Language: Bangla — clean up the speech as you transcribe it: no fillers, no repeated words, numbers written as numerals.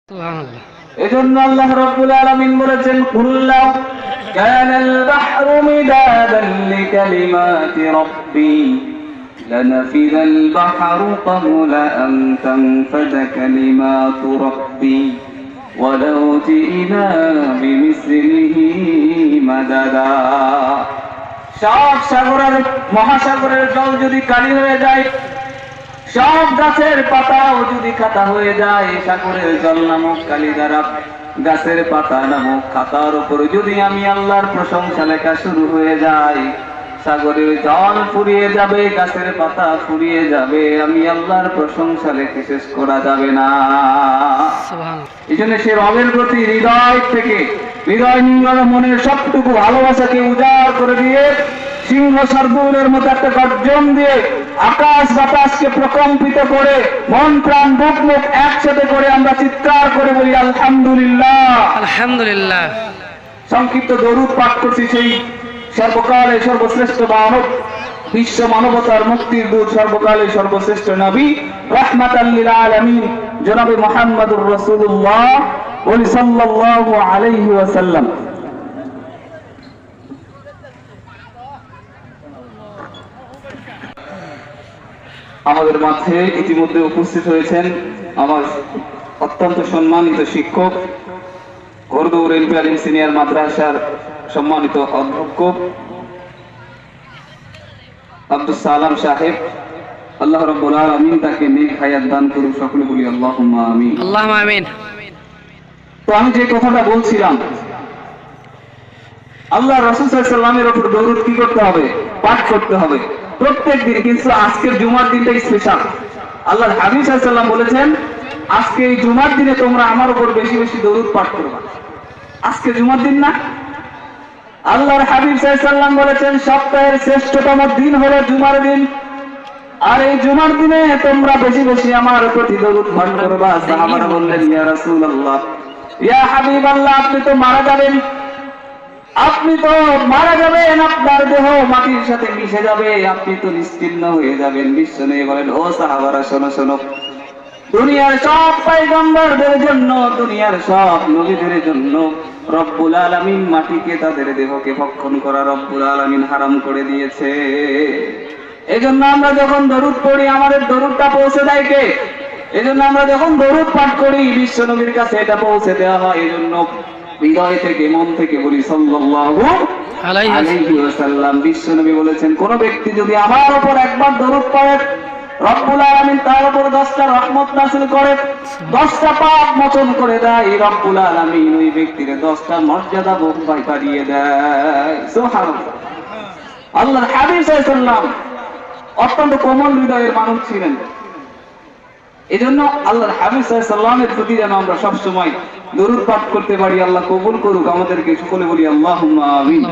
সুবহানাল্লাহ। এজন্য আল্লাহ রাব্বুল আলামিন বলেছেন কুল্লা কানাল বাহরু মিদাদান লিকালিমাতি রাব্বি লানাফিদাল বাহরু ক্বাবলা আন তানফাদা কালিমাতু রাব্বি ওয়ালাউ জিনা বিমিসলিহি মাদাদা। সব সাগরের মহাসাগরের জল যদি কালি হয়ে যায়, সব গাছের পাতাও যদি খাতা হয়ে যায়, সাগরের জল নামক কালি দ্বারা গাছের পাতা নামক খাতার উপর যদি আমি আল্লাহর প্রশংসা লেখা শুরু হয়ে যায়, সাগরের জল ফুরিয়ে যাবে, গাছের পাতা ফুরিয়ে যাবে, আমি আল্লাহর প্রশংসা লেখে শেষ করা যাবে না। এই জন্য সে রবের প্রতি হৃদয় থেকে, হৃদয় নিংড়ানো মনের সবটুকু ভালোবাসাকে উজাড় করে দিয়ে, সিংহ শার্দুলের মতো একটা গর্জন দিয়ে আকাশ বাতাসকে প্রকম্পিত করে, মন প্রাণ বুক মুখ একসাথে করে আমরা চিৎকার করে বলি আলহামদুলিল্লাহ, আলহামদুলিল্লাহ। সংক্ষিপ্ত দরুদ পাঠ করছি সেই সর্বকালে সর্বশ্রেষ্ঠ মানব, বিশ্ব মানবতার মুক্তির দূত, সর্বকালে সর্বশ্রেষ্ঠ নবী রাহমাতাল লিল আলামিন জনাবে মুহাম্মদুর রাসূলুল্লাহ সাল্লাল্লাহু আলাইহি ওয়াসাল্লাম। আমাদের মাঝে ইতিমধ্যে উপস্থিত হয়েছেন আমার অত্যন্ত সম্মানিত শিক্ষক, ঘোরদৌড় এলপি আলিম সিনিয়র মাদ্রাসার সম্মানিত অধ্যক্ষ আব্দুস সালাম সাহেব। আল্লাহ রাব্বুল আলামিন তাকে নেক হায়াত দান করুন, সকলে বলি আল্লাহুম্মা আমিন। আল্লাহুম্মা আমিন। তো আমি যে কথাটা বলছিলাম, আল্লাহ রাসূল সাল্লাল্লাহু আলাইহি ওয়াসাল্লামের উপর দরুদ কি করতে হবে? পাঠ করতে হবে প্রত্যেক দিন। কিন্তু আজকের জুমার দিনটা স্পেশাল। আল্লাহর হাবিব সাল্লাল্লাহু আলাইহি ওয়াসাল্লাম বলেছেন, আজকে এই জুমার দিনে তোমরা আমার উপর বেশি বেশি দরুদ পাঠ করবা। আজকে জুমার দিন না? আল্লাহর হাবিব সাল্লাল্লাহু আলাইহি ওয়াসাল্লাম বলেছেন, সপ্তাহের শ্রেষ্ঠতম দিন হলো জুমার দিন, আর এই জুমার দিনে তোমরা বেশি বেশি আমার প্রতি দরুদ পাঠ করবা। সাহাবারা বললেন, ইয়া রাসূলুল্লাহ, ইয়া হাবিবাল্লাহ, আপনি তো মারা যাবেন, আপনি তো মারা যাবেন, আপনার দেহ মাটির সাথে মিশে যাবে, আপনি তো নিশ্চিহ্ন হয়ে যাবেন। বিশ্বনবী বলেন, ও সাহাবারা শোনো শোনো, দুনিয়ার সব পয়গম্বরদের জন্য, দুনিয়ার সব নবীদের জন্য রব্বুল আলামিন মাটিকে, তাদের দেহকে ভক্ষণ করা রব্বুল আলামিন হারাম করে দিয়েছে। এজন্য আমরা যখন দরুদ পড়ি, আমাদের দরুদটা পৌঁছে দেয় কে? এজন্য আমরা যখন দরুদ পাঠ করি, বিশ্ব নবীর কাছে এটা পৌঁছে দেওয়া হয়। এজন্য হৃদয় থেকে, মন থেকে বলি সাল্লাল্লাহু আলাইহি ওয়াসাল্লাম। বিশ্ব নবী বলেছেন, কোন ব্যক্তি যদি আমার উপর একবার দরুদ পড়ে, রব্বুল আলামিন তার উপর 10টা রহমত নাযিল করে, 10টা পাপ মোচন করে দেয়। রব্বুল আলামিন ওই ব্যক্তির 10টা মর্যাদা বাড়িয়ে দেয়। সুবহানাল্লাহ। আল্লাহর হাবিব সাল্লাল্লাহু আলাইহি ওয়াসাল্লাম অত্যন্ত কোমল হৃদয়ের মানুষ ছিলেন। এজন্য আল্লাহর হাবিব সাল্লাল্লাহু আলাইহি ওয়াসাল্লামের প্রতি যেন আমরা সবসময় দরুদ পাঠ করতে পারি। আল্লাহ কবুল করুক আমাদেরকে, সকলে বলি আল্লাহুম্মা আমিন।